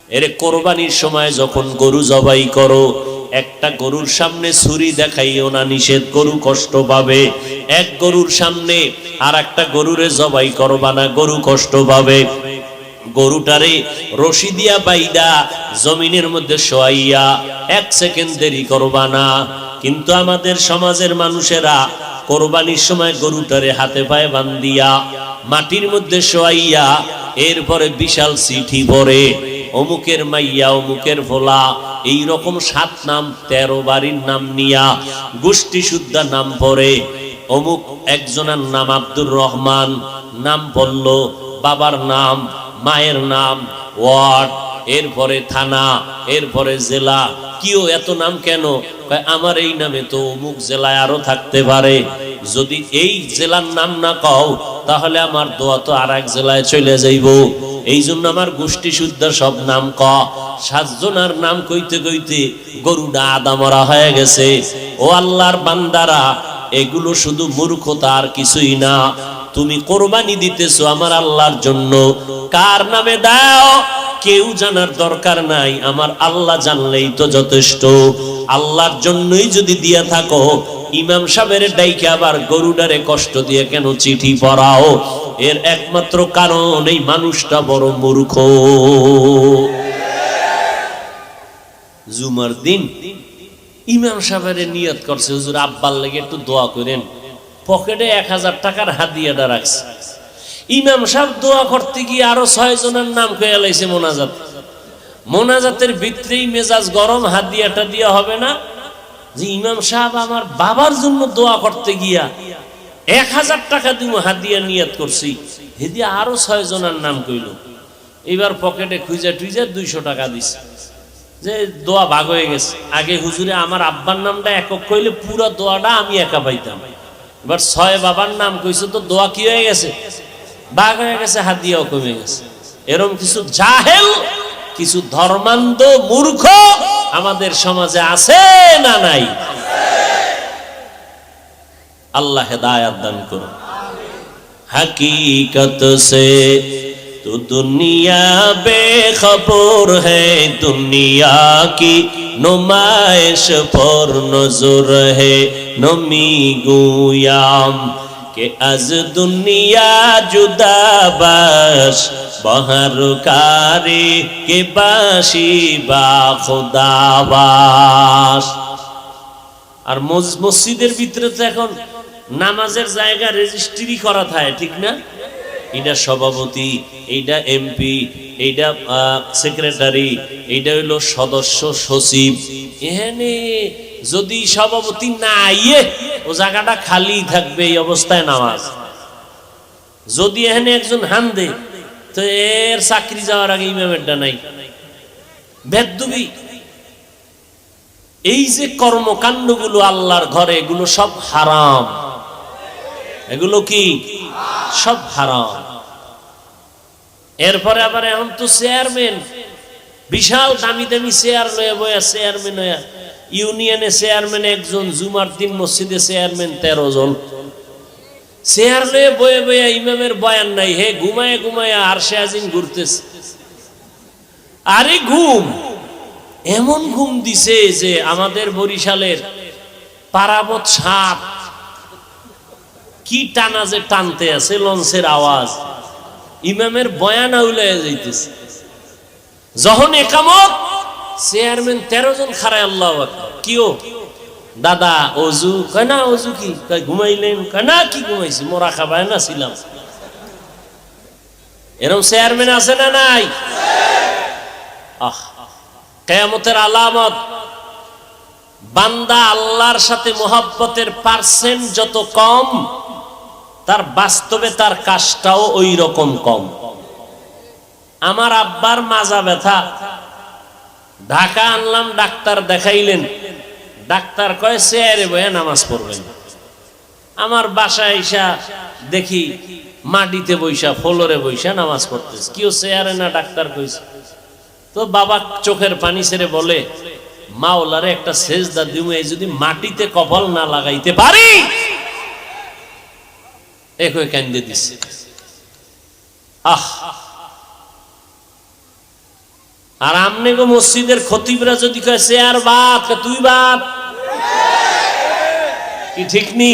এরে কোরবানির সময় যখন গরু জবাই করো, একটা গরুর সামনে ছুরি দেখাইও না, নিষেধ, গরু কষ্ট পাবে। এক গরুর সামনে আর একটা গরুরে জবাই করবা না, গরু কষ্ট পাবে। গরুটারে রশি দিয়া বাইদা জমিনের মধ্যে শোয়াইয়া 1 সেকেন্ড দেরি করবা না। কিন্তু আমাদের সমাজের মানুষেরা কোরবানির সময় গরুটারে হাতে পায়ে বান্ধিয়া মাটির মধ্যে শোয়াইয়া এরপরে বিশাল চিঠি পড়ে, অমুকের মাইয়া, অমুকের ভোলা, এই রকম 7 নাম 13 বাড়ির নাম নিয়া গোষ্ঠী শুদ্ধা নাম পড়ে। অমুক একজনের নাম আব্দুর রহমান, নাম বলল, বাবার নাম, মায়ের নাম, ওয়ার্ড, এরপরে থানা, এরপরে জেলা। কিও এত নাম কেন? আমার এই নামে তো অমুক জেলায় আরো থাকতে পারে, যদি এই জেলার নাম না কও তাহলে আমার দোয়া তো আর এক জেলায় চলে যাইব। এই জন্য আমার গোষ্ঠী শুদ্ধ সব নাম ক। 7 জনের নাম কইতে কইতে গরুটা আদা মরা হয়ে গেছে। ও আল্লাহর বান্দারা, এগুলো শুধু মূর্খতা আর কিছুই না। তুমি কোরবানি দিতেছো আমার আল্লাহর জন্য, কার নামে দাও কেউ জানার দরকার নাই, আমার আল্লাহ জানলেই তো যথেষ্ট। আল্লাহর জন্যই যদি দিয়া থাকো, ইমাম সাহেবের ডাইকে আবার গরুডারে কষ্ট দিয়ে কেন চিঠি পড়াও? এর একমাত্র কারণ এই মানুষটা বড় মূর্খ। জুমার দিন ইমাম সাহেবের নিয়ত করছে, হুজুর আব্বার লেগে একটু দোয়া করেন, পকেটে 1000 টাকার হাদিয়াটা রাখছে। ইমাম সাহেব দোয়া করতে গিয়ে আরো 6 জনের নাম কয়ে লাইছে মোনাজাত। মোনাজাতের ভিতরেই মেজাজ গরম, হাদিয়াটা দিয়া হবে না, যে ইমাম সাহেব আমার বাবার জন্য দোয়া করতে গিয়া 1000 টাকা দিব হাদিয়া নিয়ত করছি, হেদিয়া আরো 6 জনের নাম কইল। এবার পকেটে খুঁজা টুইজা 200 টাকা দিছে, যে দোয়া ভাগ হয়ে গেছে। আগে হুজুরে আমার আব্বার নামটা একক কইলে পুরো দোয়াটা আমি একা পাইতাম, এবার 6 বাবার নাম কইছে তো দোয়া কি হয়ে গেছে, ভাগ হয়ে গেছে, হাদিয়াও কমে গেছে। এরকম কিছু জাহেল, কিছু ধর্মান্ধ মূর্খ আমাদের সমাজে আছে না নাই? আল্লাহ হেদায়েত দান করুন। হकीकत से तो दुनिया बेखबर है, दुनिया की नुमाइश पर नजर है, नमी गुयाम के अज दुनिया जुदा बाश, बहर कारी के बाशी बा खुदाबाश। আর মসজিদের ভিতরে তো এখন নামাজের জায়গা রেজিস্ট্রি করা থাকে, ঠিক না? এইটা সভাপতি, এইটা এমপি, এইটা সেক্রেটারি, এইটা হইল সদস্য সচিব। এখানে যদি সভাপতি না আইয়ে ও জায়গাটা খালি থাকবে, এই অবস্থায় নামাজ। যদি এখানে একজন হান্দে তো এর চাকরি যাওয়ার আগে ইমামেরটা নাই। বেদবি এই যে কর্মকাণ্ডগুলো আল্লাহর ঘরে, এগুলো সব হারাম। এগুলো কি সব হারাম। এরপরে আবার এখন তো চেয়ারম্যান, বিশাল দামি দামি চেয়ার লয়ে বয়া, চেয়ারম্যান হইয়া, ইউনিয়নে চেয়ারম্যান একজন, জুমার দিন মসজিদে চেয়ারম্যান 13 জন। চেয়ার লয়ে বয়ে বয়া ইমামের বয়ান নাই, হে ঘুমায় ঘুমায়া আরশে আজিম ঘুরতেছে। আরে ঘুম, এমন ঘুম দিছে যে আমাদের বরিশালের পারাবত সাপ কি টানা যে টানতে আছে, লঞ্চের আওয়াজ, ইমামের বয়ান আউলাইয়া যাইতেছে। যখন একামত, চেয়ারম্যান 13 জন খারায় আল্লাহু আকবার। কিও দাদা ওযু? কয় না। ওযু কি? কয় ঘুমাইলেন? কয় না, কি ঘুমাইছি, মোরা খাবায় না ছিলাম। এরকম চেয়ারম্যান আছে না নাই? কিয়ামতের আলামত, বান্দা আল্লাহর সাথে মোহাব্বতের পার্সেন্ট যত কম, তার বাস্তবে তার কাজটাও ওই রকম কম। আমার আব্বার মাজা ব্যথা, ঢাকা আনলাম, ডাক্তার দেখাইলেন, ডাক্তার কয় চেয়ারে বয়ে নামাজ পড়বেন। আমার বাসায় আইসা দেখি মাটিতে বইসা, ফ্লোরে বইসা নামাজ পড়তেছে। কেউ চেয়ারে না, ডাক্তার কইছে। তো বাবা চোখের পানি ছেড়ে বলে, মাওলারে একটা সেজদা দিমু, এই যদি মাটিতে কপাল না লাগাইতে পারি। একই কান্দে দিছে। আর আমনে গো মসজিদের খতিবরা যদি কয় চেয়ার বাপ, তুই বাপ, কি ঠিক নি?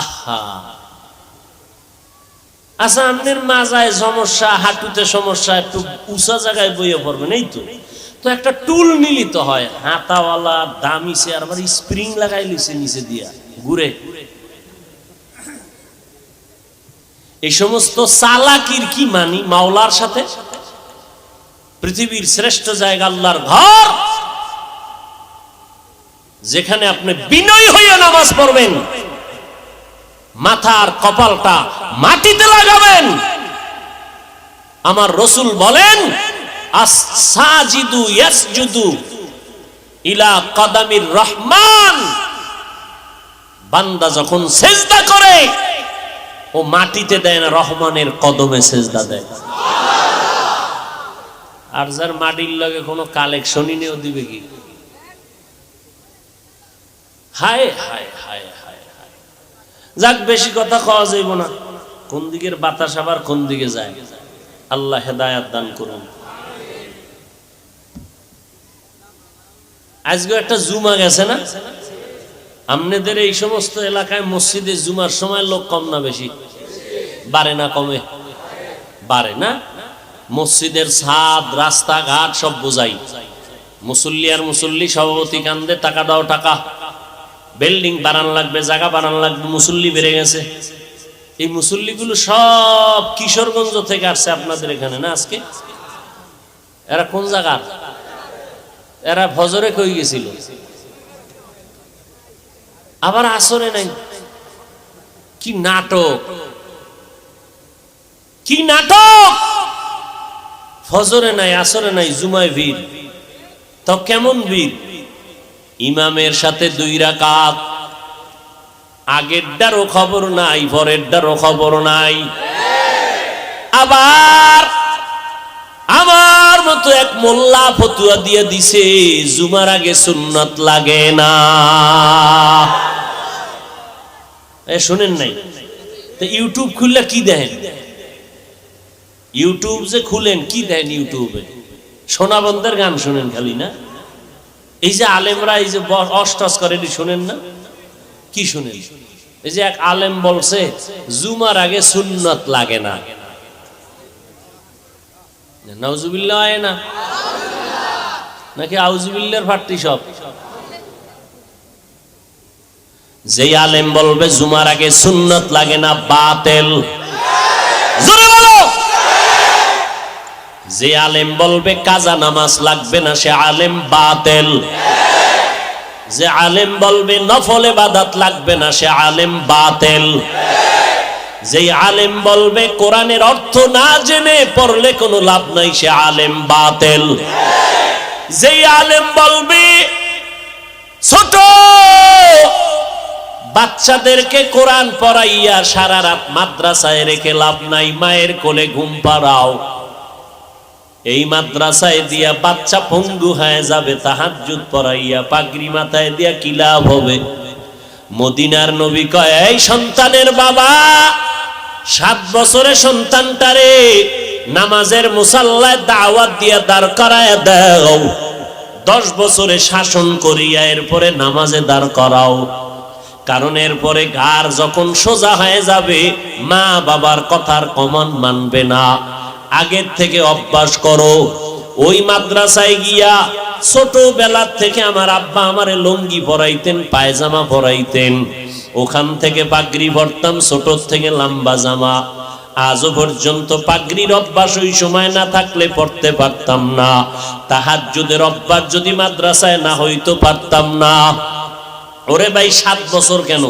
আহা, আচ্ছা আমনের মাজায় সমস্যা, হাঁটুতে সমস্যা, একটু উঁচা জায়গায় বইয়ে পড়বেন, এই তো তো একটা টুল মিলিত হয়, হাতাওয়ালা দামি চেয়ার, আবার স্প্রিং লাগাই লিছে নিচে দিয়া ঘুরে। এই সমস্ত চালাকির কি মানি মাওলার সাথে? পৃথিবীর শ্রেষ্ঠ জায়গা আল্লাহর ঘর, যেখানে আপনি বিনয়ী হইয়া নামাজ পড়বেন, মাথার কপালটা মাটিতে লাগাবেন। আমার রাসূল বলেন, আস-সাজিদু ইয়াসজুদু ইলা কদামির রহমান, বান্দা যখন সিজদা করে ও মাটিতে দেয় না, রহমানের কদমে সিজদা দেয়। আর যার মাটির লগে কোনো কালেকশনই নেই, ও দিবে কি? হায় হায় হায় হায় হায়। যাক, বেশি কথা খাওয়া যাইব না। কোন দিকের বাতাস আবার কোন দিকে যায়, আল্লাহ হেদায়াত দান করুন। আজকে একটা জুমা গেছে না, আপনাদের এই সমস্ত এলাকায় মসজিদে জুমার সময় লোক কম না বেশি? বাড়ে না কমে? বাড়ে না? মসজিদের ছাদ, রাস্তাঘাট সব বোঝাই, মুসল্লি আর মুসল্লি, সভাপতি কান্দে টাকা দাও টাকা, বিল্ডিং বানান লাগবে, জায়গা বানান লাগবে, মুসল্লি বেড়ে গেছে। এই মুসল্লিগুলো সব কিশোরগঞ্জ থেকে আসছে আপনাদের এখানে না আজকে? এরা কোন জায়গার? এরা ফজরে কই গেছিল, আবার আসরে নাই। কি নাটক, কি নাটক! ফজরে নাই, আসরে নাই, জুমায় ভিড়। তো কেমন ভিড়? ইমামের সাথে 2 রাকাত, আগেরটারও খবর নাই, পরেরটারও খবর নাই। আবার আমার মতো এক মোল্লা ফতুয়া দিয়ে দিছে, জুমার আগে সুন্নত লাগে না। শুনেন নাই? তো ইউটিউব খুললে কি দেখেন? ইউটিউব যে খুলেন কি দেখেন? ইউটিউবে সোনাবন্ধের গান শুনেন খালি না? এই যে আলেমরা এই যে অষ্টস করে, শুনেন না? কি শুনেন? এই যে এক আলেম বলছে জুমার আগে সুন্নত লাগে না। নাউজুবিল্লাহ হয় না নাকি আউজুবিল্লাহর ফাটতি সব? যে আলেম বলবে জুমার আগে সুন্নত লাগে না, বাতিল। জোরে বলো। যে আলেম বলবে কাজা নামাজ লাগবে না, সে আলেম বাতিল। যে আলেম বলবে নফল ইবাদত লাগবে না, সে আলেম বাতিল। যে আলেম বলবে কোরআনের অর্থ না জেনে পড়লে কোনো লাভ নাই, সে আলেম বাতিল। যে আলেম বলবে ছোট বাচ্চাদেরকে কোরআন পড়াইয়া সারা রাত মাদ্রাসায় রেখে লাভ নাই, মায়ের কোলে ঘুম পাড়াও, এই মাদ্রাসায় দিয়া বাচ্চা পঙ্গু হয়ে যাবে, তাহাজ্জুদ পড়াইয়া পাগড়ি মাথায় দিয়া কি লাভ হবে? মদিনার নবী কয়, এই সন্তানের বাবা, 7 বছরের সন্তানটারে নামাজের মুসাল্লায় দাওয়াত দিয়া দাঁড় করায় দাও, 10 বছরে শাসন করিয়া এরপরে নামাজে দাঁড় করাও। কারণ এরপরে ঘাড় যখন সোজা হয়ে যাবে, মা বাবার কথার কমান মানবে না। আগের থেকে অভ্যাস করো। ওই মাদ্রাসায় গিয়া ছোটবেলা থেকে আমার আব্বা আমারে লুঙ্গি পরাইতেন, পায়জামা পরাইতেন, ওখান থেকে পাগড়ি পরতাম, ছোট থেকে লম্বা জামা। আজও পর্যন্ত পাগড়ির অভ্যাস ওই সময় না থাকলে পড়তে পারতাম না। তাহাজ্জুদের অভ্যাস যদি মাদ্রাসায় না হইতো পারতাম না। ওরে ভাই, 7 বছর কেন,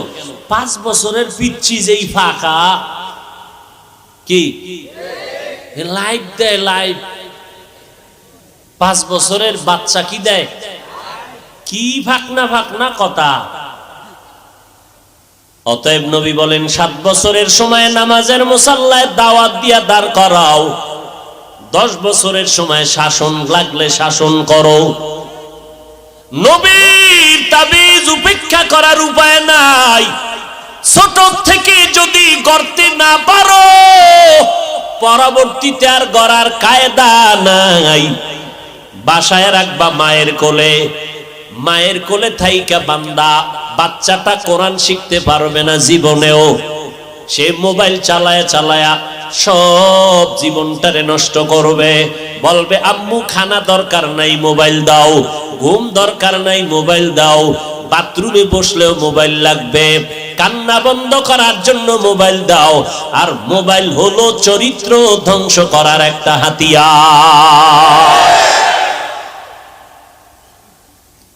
5 বছরের পিচ্ছি যেই ফাঁকা, কি লাইভ দেয়, লাইভ। 5 বছরের বাচ্চা কি দেয়? কি ফাঁকনা ফাঁকনা কথা। অতএব নবী বলেন 7 বছরের সময় নামাজের মুসাল্লায় দাওয়াত দিয়া দাঁড় করাও, 10 বছরের সময় শাসন লাগলে শাসন করো। নবীর তাবিজ উপেক্ষা করার উপায় নাই। ছোট থেকে যদি করতে না পারো, পরবর্তীতে আর গড়ার কায়দা নাই। বাসায় রাখবা মায়ের কোলে, মায়ের কোলে থাইকা বান্দা বাচ্চাটা কোরআন শিখতে পারবে না জীবনেও। সে মোবাইল চালায়া চালায়া সব জীবনটারে নষ্ট করবে। বলবে আম্মু খানা দরকার নাই, মোবাইল দাও। ঘুম দরকার নাই, মোবাইল দাও। বাথরুমে বসলেও মোবাইল লাগবে। কান্না বন্ধ করার জন্য মোবাইল দাও। আর মোবাইল হলো চরিত্র ধ্বংস করার একটা হাতিয়ার।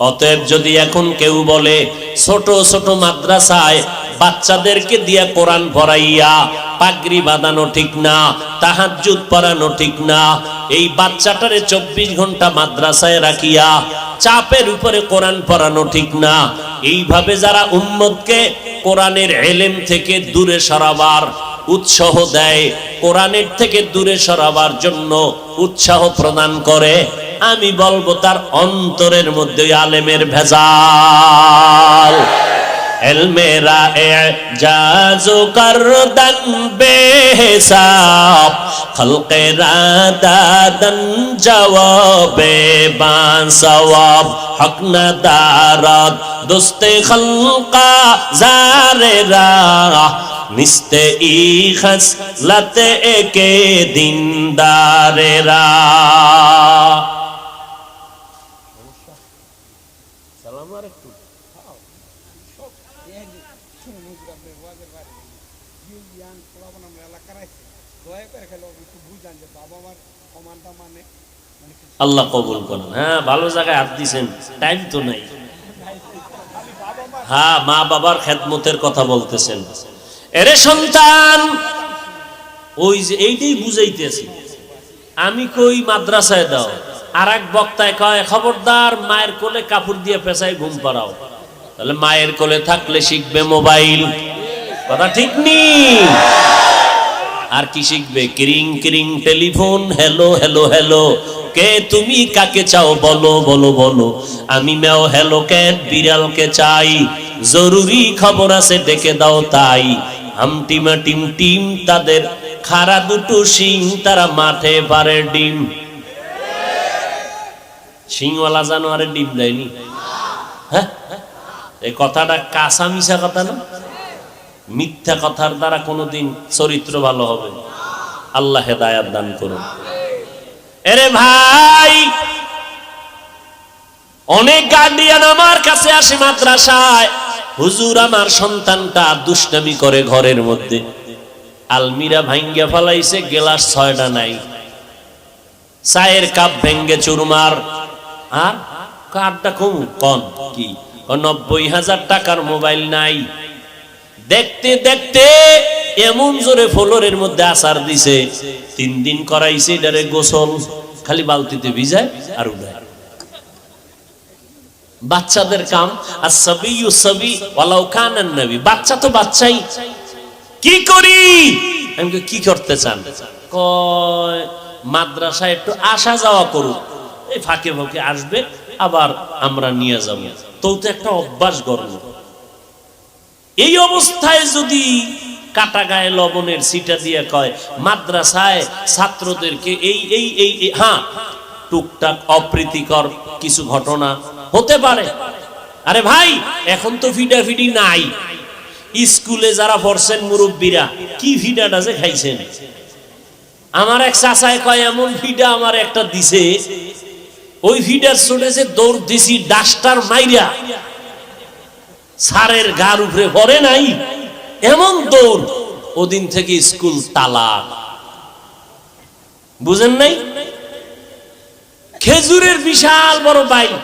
অতএব যদি এখন কেউ বলে ছোট ছোট মাদ্রাসায় বাচ্চাদেরকে দিয়া কোরআন পড়াইয়া পাগড়ি বাঁধানো ঠিক না, তাহাজ্জুদ পড়ানো ঠিক না, এই বাচ্চাটারে 24 ঘন্টা মাদ্রাসায় রাখিয়া চাপের উপরে কোরআন পড়ানো ঠিক না, এইভাবে যারা উম্মতকে কোরআনের ইলম থেকে দূরে সরাবার উৎসাহ দেয়, কোরআনের থেকে দূরে সরাবার জন্য উৎসাহ প্রদান করে, আমি বলবো তার অন্তরের মধ্যে আলেমের ভেজাল। এলমেরা এজাজু করদান বেহিসাব, খলকেরা দাদান জওয়াবে বাসওয়াব, হক না দারাত দোস্তে খলকা জারেরা, নিস্তে ই খসলতে একে দিনদারেরা। আল্লাহ কবুল করুন। হ্যাঁ, ভালো জায়গায় হাত দিছেন, টাইম তো নাই। হ্যাঁ, মা বাবার খেদমতের কথা বলতেছেন। এরে সন্তান, ওই যে এইটাই বুঝাইতেছি আমি, কই মাদ্রাসায় দাও, আর এক বক্তায় কয় খবরদার মায়ের কোলে কাপড় দিয়ে পেঁচাই ঘুম পাড়াও। তাহলে মায়ের কোলে থাকলে শিখবে মোবাইল, কথা ঠিক নেই। আর কি শিখবে? কিরিং কিরিং টেলিফোন, হ্যালো হ্যালো হ্যালো, কে তুমি কাকে চাও বলো বলো বলো, আমি ম্যাও হ্যালো ক্যাট বিড়ালকে চাই, জরুরি খবর আছে ডেকে দাও তাই। হামটিমা টিম টিম তাদের খাড়া দুটো শিং, তারা মাঠে পারে ডিম। শিংওয়ালা জানোয়ারের ডিম দেয়নি? হ্যাঁ, এই কথাটা কাঁচা মিশা কথা না? মিথ্যা কথার দ্বারা কোনোদিন চরিত্র ভালো হবে? আল্লাহ হেদায়াত দান করুন। এরে ভাই, অনেক গার্ডিয়ান আমার কাছে আসে মাদ্রাসায়, হুজুর আমার সন্তানটা দুষ্টামি করে ঘরের মধ্যে, আলমিরা ভাঙ্গা ফেলাইছে, গ্লাস 6টা নাই, চায়ের কাপ ভেঙ্গে চুরমার, আর কারটা কম কন কি 90,000 টাকার মোবাইল নাই। দেখতে দেখতে এমন জোরে ফ্লোরের মধ্যে আসার দিছে, 3 দিন করাইছে এটারে গোসল, খালি বালতিতে ভিজায় আর উড়ায়। বাচ্চাদের কাম, আসসাবিয়ু সাবি ওয়ালাউ কানান নবী, বাচ্চা তো বাচ্চাই। কি করি? আমি কি করতে চান? কয় মাদ্রাসায় একটু আসা যাওয়া করুক, এই ফাঁকে ফাঁকে আসবে, আবার আমরা নিয়ে যাব, তো একটা অভ্যাস গড়ল। এই অবস্থায় যদি কাটা গায়ে লবণের সিটা দিয়ে কয় মাদ্রাসায় ছাত্রদেরকে এই এই এই হ্যাঁ, টুকটাক অপ্রীতিকর কিছু ঘটনা হতে পারে। আরে ভাই, এখন তো ফিডাফিডি নাই। স্কুলে যারা পড়ছেন মুরব্বীরা, কি ফিডাটা যে খাইছেন। আমার এক চাচায় কয় এমন ফিডা আমার একটা দিছে, ওই ফিডার চলে যে দৌড় দিছি ডাস্টার মাইরা, সারের গার উপরে পড়ে নাই, এমন দৌড়। ওদিন থেকে স্কুল তালা। বুঝেন নাই? খেজুরের বিশাল বড় বাইল,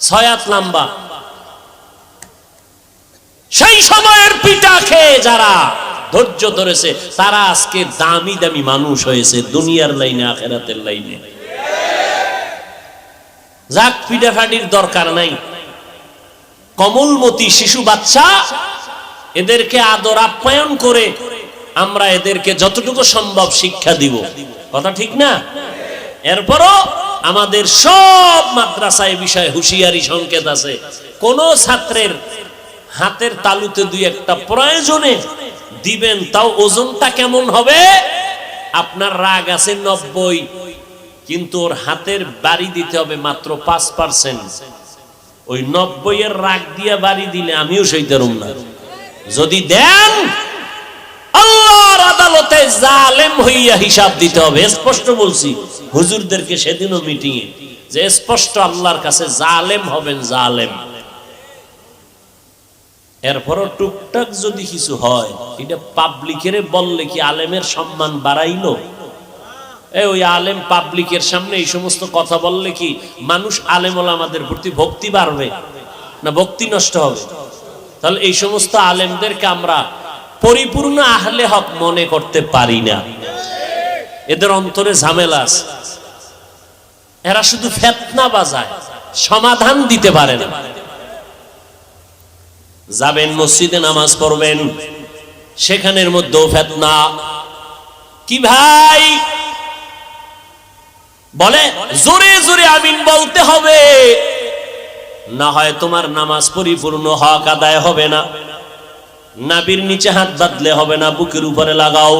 6 হাত লম্বা, সেই সময়ের পিঠা খেয়ে যারা ধৈর্য ধরেছে তারা আজকে দামি দামি মানুষ হয়েছে, দুনিয়ার লাইনে আখিরাতের লাইনে। যাক, পিঠাফাটির দরকার নাই। কমলমতি শিশু বাচ্চা, এদেরকে আদর আপ্যায়ন করে আমরা এদেরকে যতটুকু সম্ভব শিক্ষা দিব, কথা ঠিক না? এরপরও আমাদের সব মাদ্রাসায় বিষয়ে হুঁশিয়ারি সংকেত আছে। কোন ছাত্রের হাতের তালুতে 2-1টা প্রয়োজনে দিবেন, তাও ওজনটা কেমন হবে? আপনার রাগ আছে 90, কিন্তু ওর হাতের বাড়ি দিতে হবে মাত্র 5%। ওই 90 এর রাগ দিয়ে বাড়ি দিলে আমিও সইতারুম না। যদি দেন আল্লাহর আদালতে জালেম হইয়া হিসাব দিতে হবে। স্পষ্ট বলছি হুজুরদেরকে সেদিনও মিটিং এ, যে স্পষ্ট আল্লাহর কাছে জালেম হবেন, জালেম। এরপরও টুকটাক যদি কিছু হয়, এটা পাবলিকের বললে কি আলেমের সম্মান বাড়াইলো? ওই আলেম পাবলিকের সামনে এই সমস্ত কথা বললে কি মানুষ আলেম ওলামাদের প্রতি ভক্তি বাড়বে না ভক্তি নষ্ট হবে? তাহলে এই সমস্ত আলেমদেরকে আমরা পরিপূর্ণ আহলে হক মনে করতে পারি না। এদের অন্তরে ঝামেলা আছে, এরা শুধু ফিতনা বাজায়, সমাধান দিতে পারে না। যাবেন মসজিদে নামাজ পড়বেন, সেখানের মধ্যেও ফিতনা। কি ভাই বলে জোরে জোরে আমিন বলতে হবে, না হয় তোমার নামাজ পরিপূর্ণ হক আদায় হবে না। নাভির নিচে হাত বাঁধলে হবে না, বুকের উপরে লাগাও।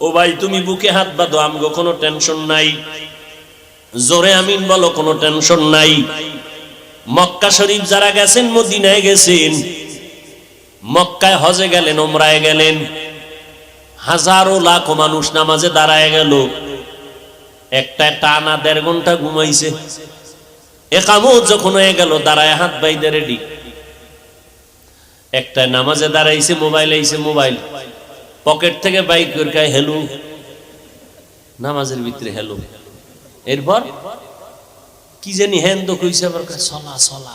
ও ভাই তুমি বুকে হাত বাঁধো, আমগো কোনো টেনশন নাই, জোরে আমিন বলো, কোনো টেনশন নাই। মক্কা শরীফ যারা গেছেন, মদিনায় গেছেন, মক্কায় হজে গেলেন, ওমরায় গেলেন, হাজারো লাখো মানুষ নামাজে দাঁড়ায় গেল, একটা টানা 1.5 ঘন্টা ঘুমাইছে। একামত যখন হয়ে গেল, দাঁড়ায় হাত বাইদে রেডি। একটা নামাজে দাঁড়াইছে, মোবাইল আইছে, মোবাইল পকেট থেকে বাইক করে হেলু, নামাজের ভিতরে হেলু। এরপর কি জানি হ্যান্দ কইছে, আবার চলা চলা,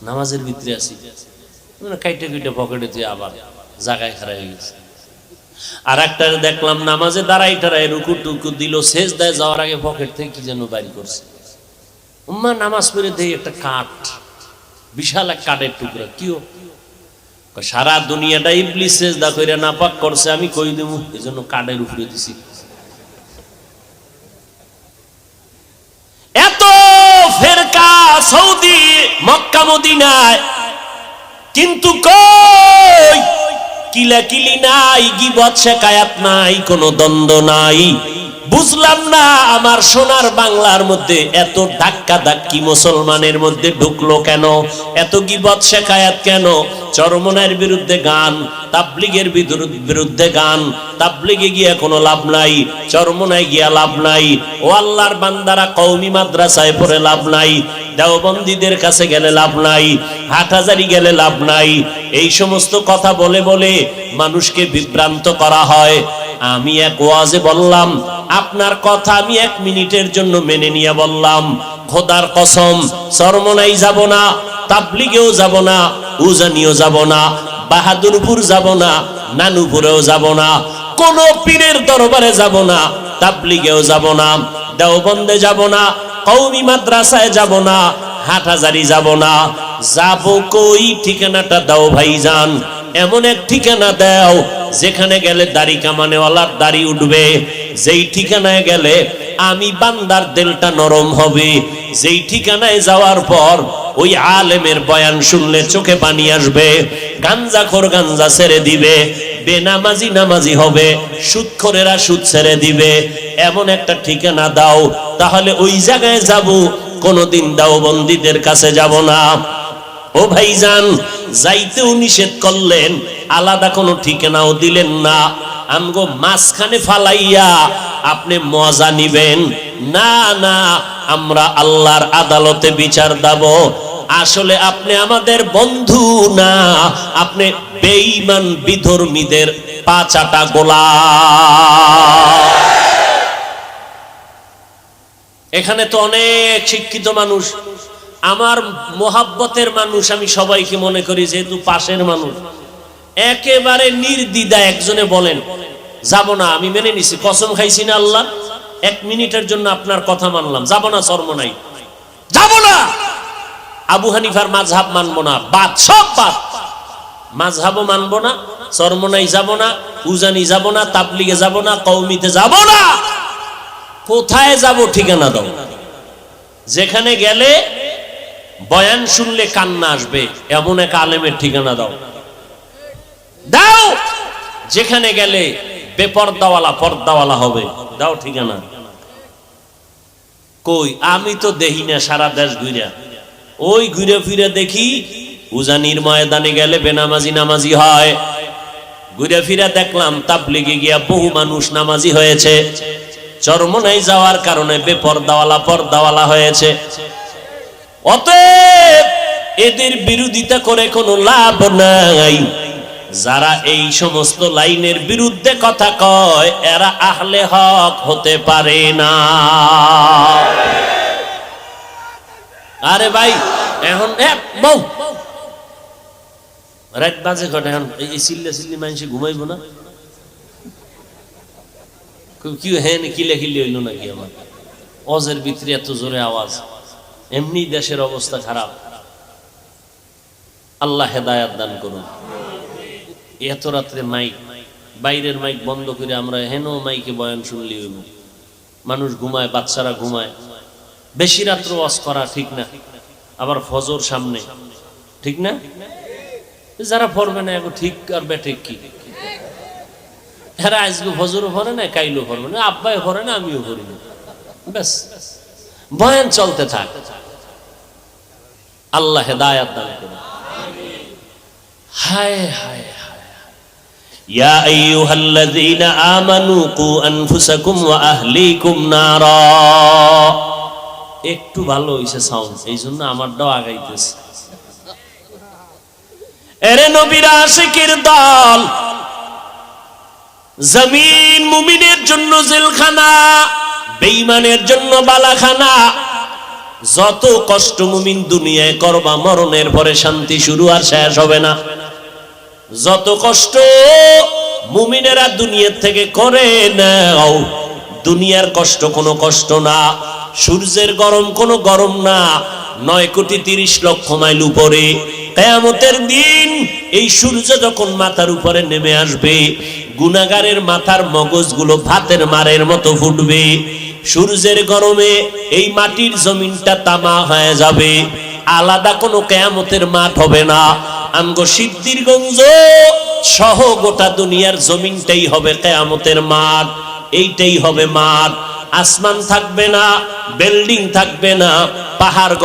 নামাজের ভিতরে আছি, কাইটে কাইটে পকেটে তুই আবার জায়গায় খারাপ হয়ে গেছে। আর একটা দেখলাম নামাজে দাঁড়াই টাড়াই রুকু টুকু দিল, সেজদায় যাওয়ার আগে পকেট থেকে কি যেন বাইর করছে। উম্মা নামাজ পড়ে দেই একটা কাঠ, বিশাল এক কাঠের টুকরা। কিও? সারা দুনিয়াটা ইবলিস সেজদা কইরা নাপাক করছে, আমি কই দেবো, এই জন্য কাঠের উপরে দিছি। এত ফেরকা সৌদি মক্কা মদিনায়, কিন্তু কই কিলাকিলি নাই, গীবত শিকায়াত নাই, কোনো দ্বন্দ্ব নাই। বুঝলাম না আমার সোনার বাংলার মধ্যে এত ধাক্কা ধাক্কি মুসলমানের মধ্যে ঢুকলো কেন, এত গীবত শিকায়াত কেন? চরমনায়ের বিরুদ্ধে গান, তাবলীগের বিরুদ্ধে গান, তাবলীগে গিয়া কোনো লাভ নাই, চরমনায় গিয়া লাভ নাই। ও আল্লাহর বান্দারা, কওমি মাদ্রাসায় পড়ে লাভ নাই, দেওবন্দীদের কাছে গেলে লাভ নাই, হাটহাজারি গেলে লাভ নাই। এই সমস্ত কথা বলে বলে মানুষকে বিভ্রান্ত করা হয়। আমি এক ওয়াজে বললাম, আপনার কথা আমি 1 মিনিটের জন্য মেনে নিয়ে বললাম, খোদার কসম চরমনাই যাব না, তাবলীগেও যাব না, উজানিও যাব না, বাহাদুরপুর যাব না, নানুপুরেও যাব না, কোন পীরের দরবারে যাব না, তাবলীগেও যাব না, দেওবন্দে যাব না, কওমি মাদ্রাসায় যাব না, হাটহাজারি যাব না। যাব কই? ঠিকানাটা দাও ভাইজান, এমন এক ঠিকানা দাও যেখানে গেলে দাড়ি কামানেওয়ালার দাড়ি উঠবে, যেই ঠিকানায় গেলে আমি বান্দার দিলটা নরম হবে, যেই ঠিকানায় যাওয়ার পর ওই আলেমের বয়ান শুনলে চোখে পানি আসবে, গাঞ্জাখোর গাঞ্জা ছেড়ে দিবে, বেনামাজি নামাজি হবে, সুদখোরেরা সুদ ছেড়ে দিবে। এমন একটা ঠিকানা দাও, তাহলে ওই জায়গায় যাব, কোনদিন দেওবন্দীদের কাছে যাব না। ও ভাইজান, যাইতেও নিষেধ করলেন, আলাদা কোনো ঠিকানাও দিলেন না। আমগো মাঝখানে ফালাইয়া আপনি মজা নিবেন না? না, আমরা আল্লাহর আদালতে বিচার দেব। আসলে আপনি আমাদের বন্ধু না, আপনি বেঈমান বিধর্মীদের পাচাটা গোলাম। এখানে তো অনেক শিক্ষিত মানুষ, আমার মোহাব্বতের মানুষ, আমি সবাইকে মনে করি যেহেতু পাশের মানুষ। একেবারে নির্দ্বিধা একজনে বলেন যাব না, আমি মেনে নিছি, কসম খাইছি না আল্লাহ, 1 মিনিটের জন্য আপনার কথা মানলাম, যাব না চরমনাই, যাব না। আবু হানিফার মাযহাব মানবো না, বাদ, সব বাদ, মাযহাবও মানবো না, চরমনাই যাব না, উজানি যাব না, তাবলীগে যাব না, কওমিতে যাব না। কোথায় যাব? ঠিকানা দাও। যেখানে গেলে বয়ান শুনলে কান্না আসবে এমন এক আলেমের ঠিকানা দাও। দাও যেখানে গেলে বেপর্দাওয়ালা পর্দাওয়ালা হবে। দাও ঠিকানা। কই আমি তো দেখি না, সারা দেশ ঘুরে, ওই ঘুরে ফিরে দেখি উজানির ময়দানে গেলে বেনামাজি নামাজি হয়, ঘুরে ফিরে দেখলাম তাবলিগে গিয়া বহু মানুষ নামাজি হয়েছে, চরমনাই যাওয়ার কারণে বেপর্দাওয়ালা পর্দাওয়ালা হয়েছে। অতএব এদের বিরোধিতা করে কোনো লাভ নাই। যারা এই সমস্ত লাইনের বিরুদ্ধে কথা কয় এরা আহলে হক হতে পারে না। আরে ভাই এখন বউ রাত বাজে ঘটে, এখন এই চিল্লা চিল্লি মানুষ ঘুমাইবো না? কি হেন কিলে কিলে হইল নাকি? আমার অজের ভিতরে এত জোরে আওয়াজ, এমনি দেশের অবস্থা খারাপ। আল্লাহ হেদায়াত দান করুন। এত রাত্রে মাইক, বাইরের মাইক বন্ধ করে আমরা হেন মাইকে বয়ান শুনলি হইব। মানুষ ঘুমায়, বাচ্চারা ঘুমায়। বেশি রাত্র ওয়াজ করা ঠিক না, আবার ফজর সামনে, ঠিক না? যারা পড়বে না এখন ঠিক আর বেঠিক কি? এরা আজকে ফজরও পড়ে না, কাইলও পড়বে না, আব্বাই পড়ে না, আমিও পড়ি না, ব্যাস বয়ান চলতে থাক। আল্লাহ হেদায়াত দান করুন। হায় হায় ইয়া আইয়ুহাল্লাযীনা আমানু কু আনফুসাকুম ওয়া আহলিকুম নারা। একটু ভালো হইছে সাউন্ড, এইজন্য আমারটাও আগাইতেছে। এরে নবীর আশিকের দল, জমিন মুমিনের জন্য জেলখানা, বেঈমানের জন্য বালাখানা। যত কষ্ট মুমিন দুনিয়ায় করবা, মরণের পরে শান্তি শুরু আর শেষ হবে না। যত কষ্ট মুমিনেরা দুনিয়ার থেকে করে নাও, দুনিয়ার কষ্ট কোনো কষ্ট না, সূর্যের গরম কোনো গরম না। 9,30,00,000 মাইল উপরে কিয়ামতের দিন এই সূর্য যখন মাথার উপরে নেমে আসবে, গুনাহগারের মাথার মগজগুলো ভাতের মারের মতো ফুটবে। সূর্যের গরমে এই মাটির জমিনটা তামা হয়ে যাবে, আলাদা কোনো কিয়ামতের মাঠ হবে না। আমগো সিদ্ধিরগঞ্জ সহ গোটা দুনিয়ার জমিনটাই হবে কিয়ামতের মাঠ। এইটাই হবে মাঠ। আসমান থাকবে না, বিল্ডিং থাকবে না, পাহাড়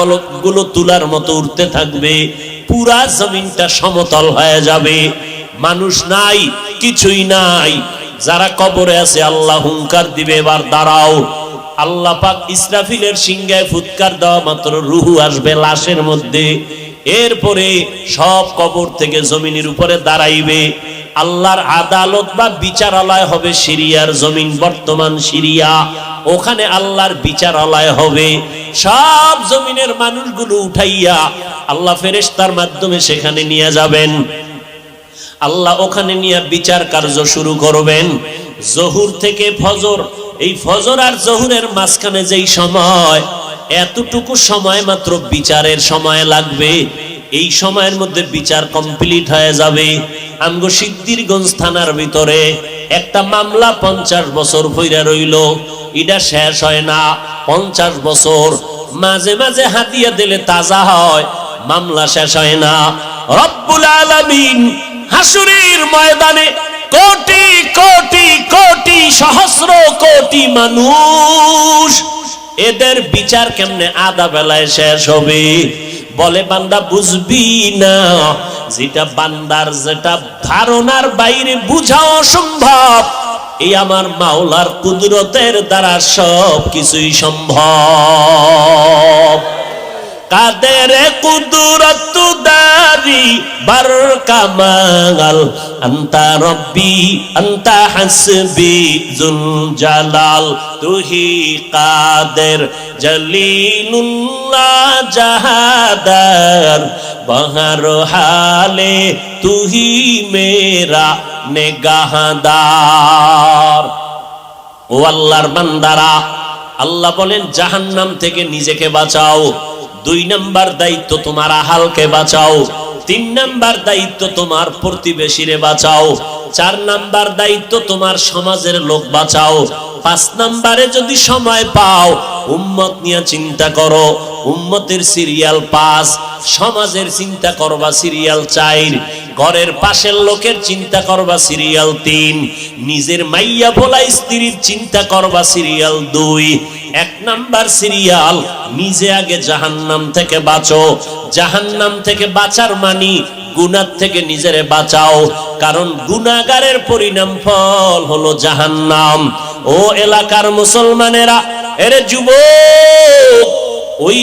গুলো তুলার মতো উঠতে থাকবে, পুরা জমিনটা সমতল হয়ে যাবে। মানুষ নাই, কিছুই নাই। যারা কবরে আছে আল্লাহ হুঙ্কার দিবে, এবার দাঁড়াও। আল্লাহ পাক ইসরাফিলের সিংহায় ফুৎকার দেওয়া মাত্র রুহু আসবে লাশের মধ্যে। এরপরে সব কবর থেকে জমিনের উপরে দাঁড়াইবে। আল্লাহর আদালত বা বিচারালয় হবে সিরিয়ার জমিন, বর্তমান সিরিয়া। ওখানে আল্লাহর বিচারালয় হবে। সব জমিনের মানুষগুলো উঠাইয়া আল্লাহ ফেরেশতার মাধ্যমে সেখানে নিয়ে যাবেন। আল্লাহ ওখানে নিয়ে বিচার কার্য শুরু করবেন। জহুর থেকে ফজর, এই ফজর আর জহুরের মাঝখানে যেই সময়, এতটুকু সময় মাত্র বিচারের সময় লাগবে। এই সময়ের মধ্যে বিচার কমপ্লিট হয়ে যাবে। আমগো সিদ্ধিরগঞ্জ থানার ভিতরে একটা মামলা 50 বছর পইরা রইল, এটা শেষ হয় না। 50 বছর মাঝে মাঝে হাতিয়া দিলে তাজা হয়, মামলা শেষ হয় না। রব্বুল আলামিন হাসুরের ময়দানে কোটি কোটি কোটি সহস্র কোটি মানুষ, এদের বিচার কেমনে আধা বেলায় শেষ হবে? বলে বান্দা বুঝবি না, যেটা বান্দার যেটা ধারণার বাইরে বুঝা অসম্ভব, এই আমার মাওলার কুদরতের দ্বারা সব কিছুই সম্ভব। কাদের কুদরত দারি বার কামাল, আন্তা রব্বি আন্তা হাসবি জুল জালাল, তুহি কাদের জলিলুল্লাহ জাহাদার, বহর হালে তুহি মেরা নেগাহদার। ও আল্লাহর বান্দারা, আল্লাহ বলেন জাহান্নাম থেকে নিজেকে বাঁচাও। 2 নাম্বার দায়িত্ব তোমার আহালকে বাঁচাও। 3 নাম্বার দায়িত্ব তোমার প্রতিবেশীরে বাঁচাও। 4 নাম্বার দায়িত্ব তোমার সমাজের লোক বাঁচাও। 5 নাম্বারে যদি সময় পাও উম্মত নিয়ে চিন্তা করো। উম্মতের সিরিয়াল 5, সমাজের চিন্তা করবা সিরিয়াল 4। ঘরের পাশের লোকের চিন্তা করবা সিরিয়াল 3, নিজের মাইয়া ভোলা স্ত্রীর চিন্তা করবা সিরিয়াল 2। 1 নাম্বার সিরিয়াল, নিজে আগে জাহান্নাম থেকে বাঁচো। জাহান্নাম থেকে বাঁচার মানি গুনাহ থেকে নিজেরে বাঁচাও, কারণ গুনাহগারের পরিণাম ফল হলো জাহান্নাম। ও এলাকার মুসলমানেরা, এরে যুবক, ওই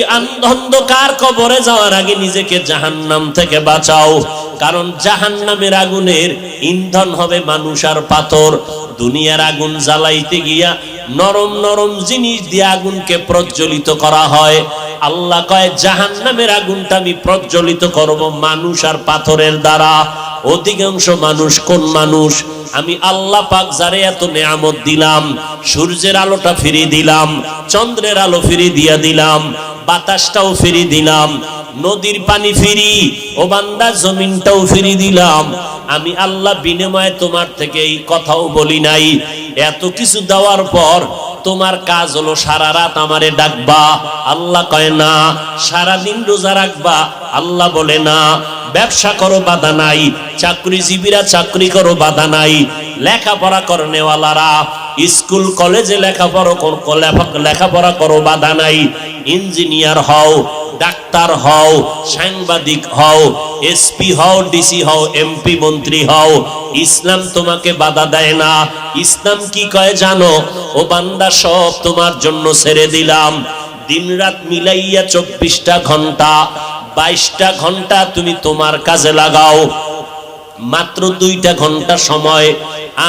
অন্ধকার কবরে যাওয়ার আগে নিজেকে জাহান্নাম থেকে বাঁচাও, কারণ জাহান্নামের আগুনের ইন্ধন হবে মানুষ আর পাথর। দুনিয়ার আগুন জ্বালাইতে গিয়া নরম নরম জিনিস দিয়ে আগুনকে প্রজ্বলিত করা হয়। আল্লাহ কয় জাহান্নামের আগুনটা আমি প্রজ্বলিত করব মানুষ আর পাথরের দ্বারা। অধিকাংশ মানুষ কোন মানুষ? আমি আল্লাহ পাক যারে এত নেয়ামত দিলাম, সূর্যের আলোটা ফিরিয়ে দিলাম, চন্দ্রের আলো ফিরিয়ে দিয়া দিলাম, বাতাসটাও ফিরিয়ে দিলাম, নদীর পানি ফিরি, ও বান্দা জমিনটাও ফিরিয়ে দিলাম। আমি আল্লাহ বিনিময়ে তোমার থেকে এই কথাও বলি নাই। এত কিছু দেওয়ার পর তোমার কাজ হলো সারা রাত আমারে ডাকবা? আল্লাহ কয় না। সারাদিন রোজা রাখবা? আল্লাহ বলে না। ব্যবসা করো, বাধা নাই। চাকরিজীবীরা চাকরি করো, বাধা নাই। লেখাপড়া করনেওয়ালারা স্কুল কলেজে লেখাপড়া করো, বাধা নাই। ইঞ্জিনিয়ার হও, ডাক্তার হও, সাংবাদিক হও, এসপি হও, ডিসি হও, এমপি মন্ত্রী হও, ইসলাম তোমাকে বাধা দেয় না। ইসলাম কি কয় জানো? ও বান্দা, সব তোমার জন্য ছেড়ে দিলাম। দিন রাত মিলাইয়া 24টা ঘন্টা, 22টা ঘন্টা তুমি তোমার কাজে লাগাও। মাত্র 2টা ঘন্টা সময়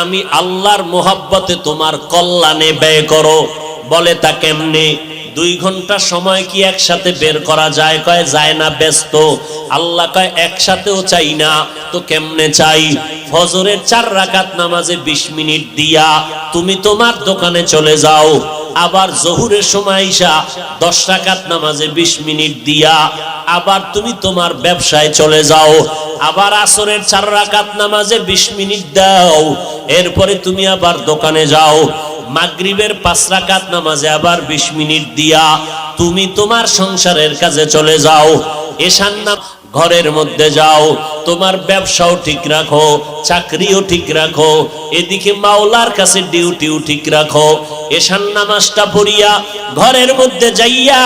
আমি আল্লাহর মোহাব্বতে তোমার কল্যাণে ব্যয় করো। বলে তা কেমনে? 2 ঘন্টা সময় কি একসাথে বের করা যায়? কয় যায় না, ব্যস্ত। আল্লাহ কয় একসাথেও চাই না, তো কেমনে চাই? ফজরের 4 রাকাত নামাজে 20 মিনিট দিয়া তুমি তোমার দোকানে চলে যাও। আবার জোহরের সময় ঈশা 10 রাকাত নামাজে 20 মিনিট দিয়া আবার তুমি তোমার ব্যবসায় চলে যাও। আবার আসরের 4 রাকাত নামাজে 20 মিনিট দাও, এরপরে তুমি আবার দোকানে যাও। মাগরিবের 5 রাকাত নামাজে আবার 20 মিনিট দিয়া তুমি তোমার সংসারের কাজে চলে যাও। এশার নামাজ ঘরের মধ্যে যাও, তোমার ব্যবসাও ঠিক রাখো, চাকরিও ঠিক রাখো, এদিকে মাওলার কাছে ডিউটিও ঠিক রাখো। এশার নামাজটা পড়িয়া ঘরের মধ্যে যাইয়া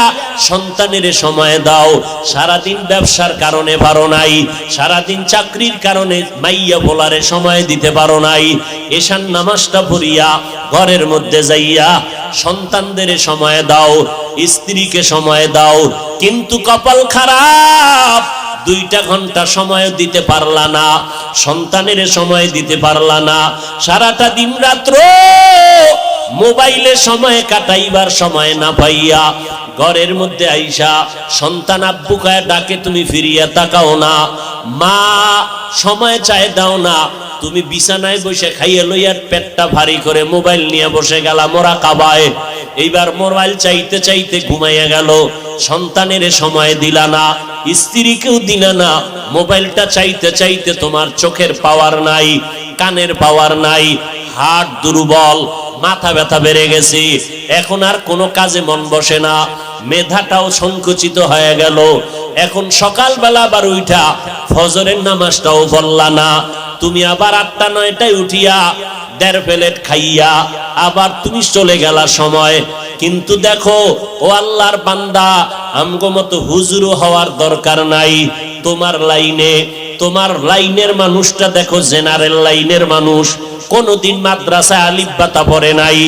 সন্তানের সময় দাও। সারাদিন ব্যবসার কারণে পারো নাই, সারাদিন চাকরির কারণে মাইয়া বলারে সময় দিতে পারো নাই। এশার নামাজটা পড়িয়া ঘরের মধ্যে যাইয়া সন্তানদের সময় দাও, স্ত্রীকে সময় দাও। কিন্তু কপাল খারাপ, 2টা ঘন্টা সময় দিতে পারলা না, সন্তানের সময় দিতে পারলা না। সারাটা দিন রাত্র মোবাইলে সময় কাটাইবার সময় না পাইয়া ঘরের মধ্যে আইসা সন্তান আব্বু কয়ে ডাকে, তুমি ফিরিয়া তাকাও না। মা সময় চায় দাও না, তুমি বিছানায় বসে খাইয়ে লইয়ার পেটটা ভারী করে মোবাইল নিয়ে বসে গেলা মোরাকাবায়। এইবার মোবাইল চাইতে চাইতে ঘুমাইয়া গেল, সন্তানের সময় দিলা না, স্ত্রীকেও দিলা না। মোবাইলটা চাইতে চাইতে তোমার চোখের পাওয়ার নাই, কানের পাওয়ার নাই, হার্ট দুর্বল, মাথা ব্যথা বেড়ে গেছে, এখন আর কোনো কাজে মন বসে না, মেধাটাও সংকুচিত হয়ে গেল। এখন সকালবেলা আবার উঠা ফজরের নামাজটাও পড়লা না, তুমি আবার 8টা 9টায় উঠিয়া 1.5 প্লেট খাইয়া আবার তুমি চলে গেলা সময়। কিন্তু দেখো ও আল্লাহর বান্দা, আমগো মতো হুজুরও হওয়ার দরকার নাই। তোমার লাইনের মানুষটা দেখো, জেনারেল লাইনের মানুষ, কোনদিন মাদ্রাসা আলিফ বাতা পড়ে নাই,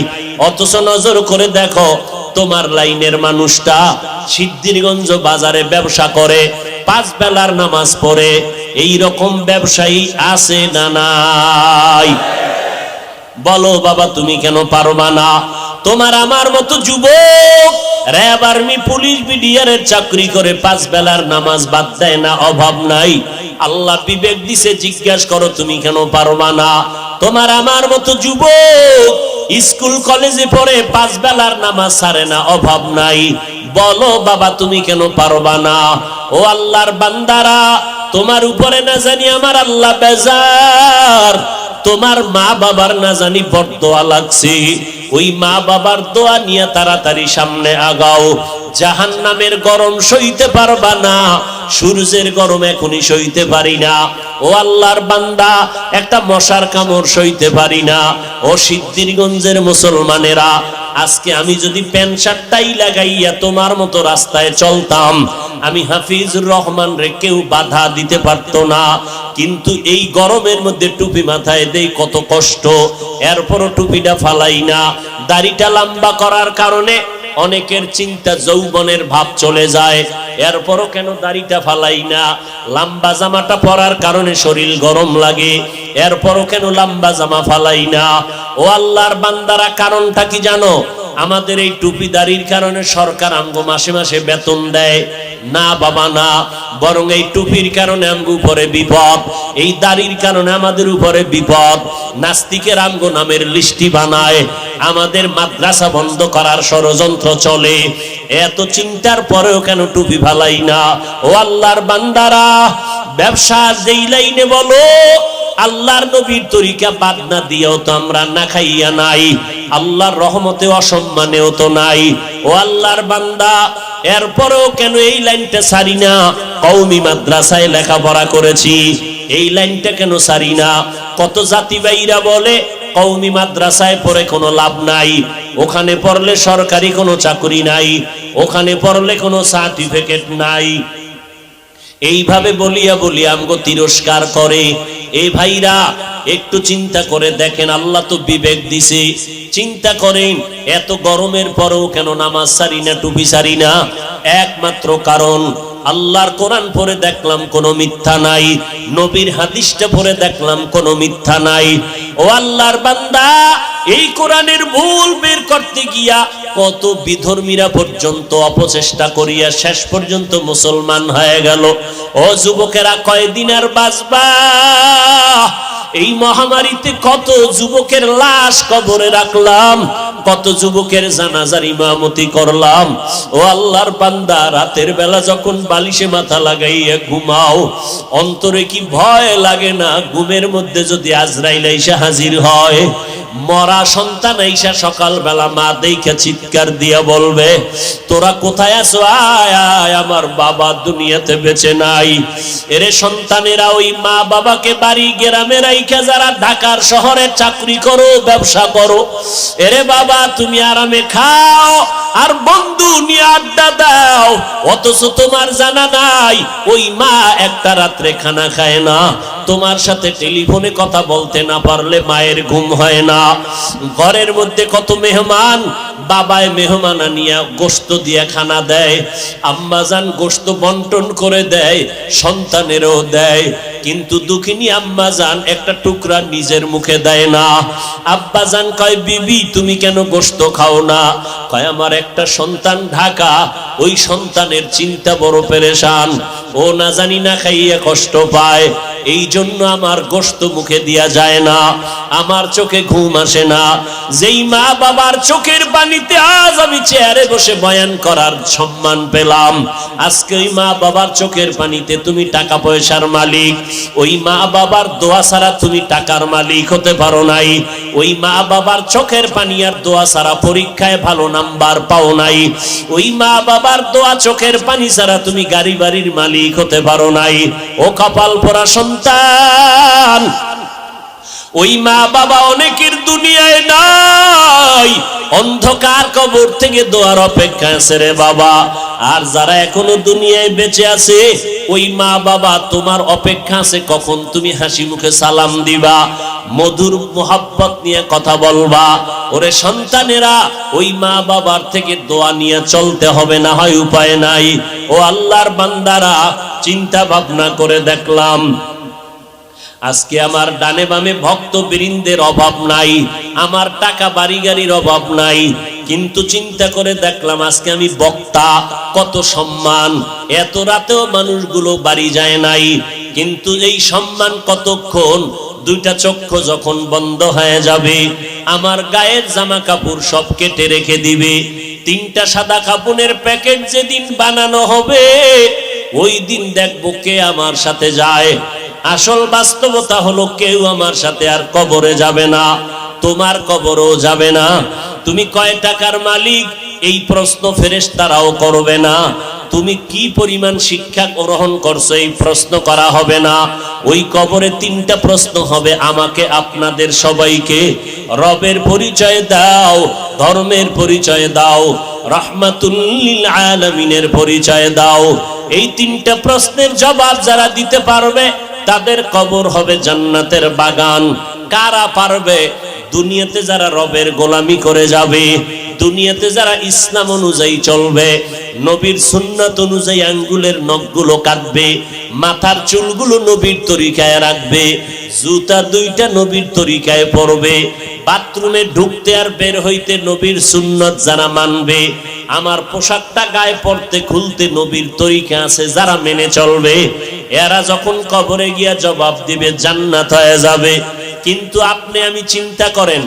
অথচ নজর করে দেখো তোমার লাইনের মানুষটা সিদ্ধিরগঞ্জ বাজারে ব্যবসা করে, 5 বেলার নামাজ পড়ে। এই রকম ব্যবসায়ী আছে না নাই? বলো বাবা, তুমি কেন পারবা না? তোমার আমার মতো যুবক র‍্যাব, আর্মি, পুলিশ, বিডিআরের চাকরি করে 5 বেলার নামাজ বাদ দেয় না, অভাব নাই। আল্লাহ বিবেক দিছে, জিজ্ঞাসা করো তুমি কেন পারবা না? তোমার আমার মতো যুবক স্কুল কলেজে পড়ে 5 বেলার নামাজ ছাড়ে না, অভাব নাই। বলো বাবা, তুমি কেন পারবা না? ও আল্লাহর বান্দারা, তোমার উপরে না জানি আমার আল্লাহ বেজার, তোমার মা বাবার না জানি বরদোয়া লাগছে। ওই মা বাবার দোয়া নিয়ে তাড়াতাড়ি সামনে আগাও। জাহান্নামের গরম সইতে পারবা না, সূর্যের গরম এখনই সইতে পারি না। ও আল্লাহর বান্দা, একটা মশার কামড় সইতে পারি না। ও সিদ্ধিরগঞ্জের মুসলমানেরা, আজকে আমি যদি প্যান্ট শার্টটাই লাগাইয়া তোমার মতো রাস্তায় চলতাম, আমি হাফিজুর রহমান রে কেউ বাধা দিতে পারতো না। কিন্তু এই গরমের মধ্যে টুপি মাথায় দেই, কত কষ্ট, এরপরও টুপিটা ফালাই না। দাড়িটা লম্বা করার কারণে অনেকের চিন্তা যৌবনের ভাব চলে যায়, এরপরও কেন দাড়িটা ফালাই না। লম্বা জামাটা পরার কারণে শরীর গরম লাগে, এরপরও কেন লম্বা জামা ফালাই না। ও আল্লাহর বান্দারা, কারণটা কি জানো? আমাদের এই টুপি দাড়ির কারণে সরকার আমগো মাসে মাসে বেতন দেয় না বাবা, না, বরং এই টুপির কারণে আমগো উপরে বিপদ, এই দাড়ির কারণে আমাদের উপরে বিপদ। নাস্তিকের আমগো নামের লিস্টি বানায়, আমাদের মাদ্রাসা বন্ধ করার ষড়যন্ত্র চলে। এত চিন্তার পরেও কেন টুপি ফালাই না? ও আল্লাহর বান্দারা, ব্যবসা যেই লাইনে বলো, আল্লাহর নবীর তরিকা বাদ না দিয়েও তো আমরা না খাইয়া নাই, আল্লাহর রহমতে অসম্মানেও তো নাই। ও আল্লাহর বান্দা, এরপরেও কেন এই লাইনটা ছাড়ি না? কওমি মাদ্রাসায় লেখাপড়া করেছি, এই লাইনটা কেন ছাড়ি না? কত জাতি ভাইরা বলে কওমি মাদ্রাসায় পড়ে কোনো লাভ নাই, ওখানে পড়লে সরকারি কোনো চাকরি নাই, ওখানে পড়লে কোনো সার্টিফিকেট নাই। এইভাবে বলিয়া বলিয়া আমগো তিরস্কার করে। এই ভাইরা, একটু চিন্তা করে দেখেন, আল্লাহ তো বিবেক দিছে, চিন্তা করেন এত গরমের পরেও কেন নামাজ সারি না, টুপি সারি না? একমাত্র কারণ, আল্লাহর কোরআন পড়ে দেখলাম কোনো মিথ্যা নাই, নবীর হাদিসটা পড়ে দেখলাম কোনো মিথ্যা নাই। ও আল্লাহর বান্দা, এই কোরআনের ভুল বের করতে গিয়া কত বিধর্মীরা পর্যন্ত অপচেষ্টা করিয়া শেষ পর্যন্ত মুসলমান হয়ে গেল। ও যুবকেরা, কয়দিন আর বাঁচবা? এই মহামারীতে কত যুবকের লাশ কবরে রাখলাম, কত যুবকের জানাজার ইমামতি করলাম। ও আল্লাহর বান্দা, রাতের বেলা যখন বালিশে মাথা লাগাইয়া ঘুমাও, অন্তরে কি ভয় লাগে না? ঘুমের মধ্যে যদি আজরাইল আইসা হাজির হয়, মরা সন্তান আইসা সকাল বেলা মা দেইখা চিৎকার দিয়া বলবে, তোরা কোথায় আছো? আয় আয়, আমার বাবা দুনিয়াতে বেঁচে নাই। এরে সন্তানেরা, ওই মা বাবাকে বাড়ি গ্রামে রাইখা যারা ঢাকার শহরে চাকরি করো, ব্যবসা করো, এরে বাবা তুমি আরামে খাও আর বন্ধু নিয়ে আড্ডা দাও, অথচ তোমার জানা নাই ওই মা একটা রাত্রে খানা খায় না, তোমার সাথে টেলিফোনে কথা বলতে না পারলে মায়ের ঘুম হয় না। ঘরের মধ্যে কত মেহমান, বাবায় মেহমান আনিয়া গোশত দিয়া খানা দেয়, আম্মাজান গোশত বন্টন করে দেয়, সন্তানেরও দেয়, কিন্তু দুঃখিনী আম্মাজান একটা টুকরা নিজের মুখে দেয় না। আব্বাজান কয়, বিবি তুমি কেন গোশত খাও না? কয়, আমার একটা সন্তান ঢাকা, ওই সন্তানের চিন্তা বড় পেরেশান, ও না জানি না খাইয়া কষ্ট পায়, এই জন্য আমার গোশত মুখে দিয়া যায় না, আমার চোখে ঘুম আসে না। যেই মা বাবার চোখের পানিতে আজ আমি চেয়ারে বসে বয়ান করার সম্মান পেলাম, আজকে ওই মা বাবার চোখের পানিতে তুমি টাকা পয়সার মালিক, ওই মা বাবার দোয়া ছাড়া তুমি টাকার মালিক হতে পারো নাই, ওই মা বাবার চোখের পানি আর দোয়া ছাড়া পরীক্ষায় ভালো নাম্বার পাও নাই, ওই মা বাবার দোয়া চোখের পানি ছাড়া তুমি গাড়ি বাড়ির মালিক হতে পারো নাই। ও কপাল পোড়া সন্তান, ওই মা বাবা অনেকের দুনিয়ায় নাই, অন্ধকার কবর থেকে দোয়ার অপেক্ষা আছে রে বাবা। আর যারা এখনো দুনিয়ায় বেঁচে আছে, ওই মা বাবা তোমার অপেক্ষা আছে কখন তুমি হাসি মুখে সালাম দিবা, মধুর মোহাব্বত নিয়ে কথা বলবা। ওরে সন্তানেরা, ওই মা বাবার থেকে দোয়া নিয়ে চলতে হবে, না হয় উপায় নাই। ও আল্লাহর বান্দারা, চিন্তা ভাবনা করে দেখলাম আজকে আমার ডানে বামে ভক্ত বৃন্দের অভাব নাই, আমার টাকা বাড়ি গাড়ির অভাব নাই, কিন্তু চিন্তা করে দেখলাম আজকে আমি বক্তা, কত সম্মান, এত রাতেও মানুষগুলো বাড়ি যায় নাই, কিন্তু এই সম্মান কতক্ষণ? দুইটা চক্ষু যখন বন্ধ হয়ে যাবে, আমার গায়ের জামা কাপড় সব কেটে রেখে দিবে, তিনটা সাদা কাপড়ের প্যাকেট যেদিন বানানো হবে, ওই দিন দেখবো কে আমার সাথে যায়। আসল বাস্তবতা হলো কেউ আমার সাথে আর কবরে যাবে না। তোমার কবরও যাবে না। তুমি কয় টাকার মালিক, এই প্রশ্ন ফেরেশতারাও করবে না। তুমি কি পরিমাণ শিক্ষা গ্রহণ করছো, এই প্রশ্ন করা হবে না। ওই কবরে তিনটা প্রশ্ন হবে আমাকে, আপনাদের সবাইকে। রবের পরিচয় দাও, ধর্মের পরিচয় দাও, রাহমাতুল লিল আলামিনের পরিচয় দাও। এই তিনটা প্রশ্নের জবাব যারা দিতে পারবে তাদের কবর হবে জান্নাতের বাগান। কারা পারবে? দুনিয়াতে যারা রবের গোলামি করে যাবে, দুনিয়াতে যারা ইসলাম অনুযায়ী চলবে, নবীর সুন্নাত অনুযায়ী আঙ্গুলের নখগুলো কাটবে, মাথার চুলগুলো নবীর তরিকায় রাখবে, জুতা দুইটা নবীর তরিকায় পরবে, বাথরুমে ঢুকতে আর বের হইতে নবীর সুন্নাত যারা মানবে, আমার পোশাকটা গায়ে পড়তে খুলতে নবীর তরিকা আছে যারা মেনে চলবে, এরা যখন কবরে গিয়া জবাব দিবে জান্নাত হয়ে যাবে। কিন্তু আপনি আমি চিন্তা করেন,